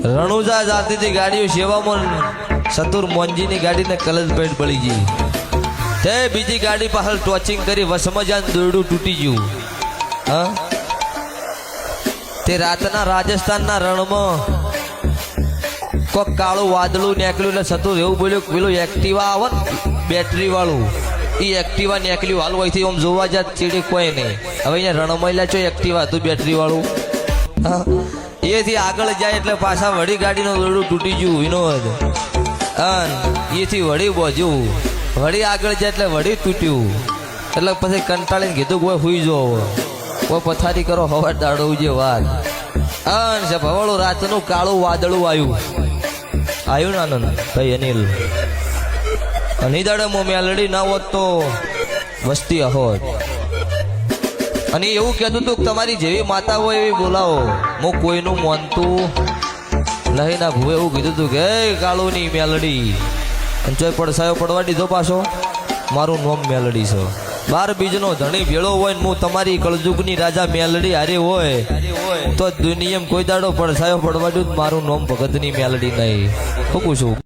રણુજા જાતી હતી ગાડીઓ સેવામાં સતુર મોંજીની ગાડીને કલર પેટ પડી ગઈ તે બીજી ગાડી પાછળ ટોચિંગ કરી વસમાં જાન દોરડું તૂટી ગયું હા તે રાતના રાજસ્થાનના રણમાં કોક કાળું વાદળું નીકળ્યું એટલે સતુર એવું બોલ્યું પેલું એક્ટિવા આવે ને બેટરી વાળું એ એક્ટિવા નીકળ્યું હાલ હોયથી આમ જોવા જાત ચીડી કોઈ નહીં હવે અહીંયા રણમૈલા છો એક્ટિવા હતું બેટરી વાળું હા એથી આગળ જાય એટલે પાછા વળી ગાડીનું દોરડું તૂટી ગયું વિનોદ એથી વળી બોજ્યું વળી આગળ જાય એટલે વળી તૂટ્યું એટલે પછી કંટાળીને કીધું કોઈ હુઈ જો કોઈ પથારી કરો હવા દાડવું જે વાત છે ભવળું રાતનું કાળું વાદળું આવ્યું ને આનંદ ભાઈ અનિલ અને દાડે મેલડી ના હોત તો વસ્તી હોત અને એવું કહેતું હતું તમારી જેવી માતા હોય એવી બોલાવો હું કોઈનું માનતું નહીં ના ભૂવે એવું કીધું હતું કે કાળું ની મેલડી અને ચોય પડસાયો પડવા દીધો પાછો મારું નોમ મેલડી છે 12 બીજનો ધણી ભેળો હોય ને હું તમારી કળજુગની રાજા મેલડી હારે હોય તો દુનિયામાં કોઈ દાડો પડસાયો પડવા દઉં મારું નોમ ભગતની મેલડી નહીં શું પૂછું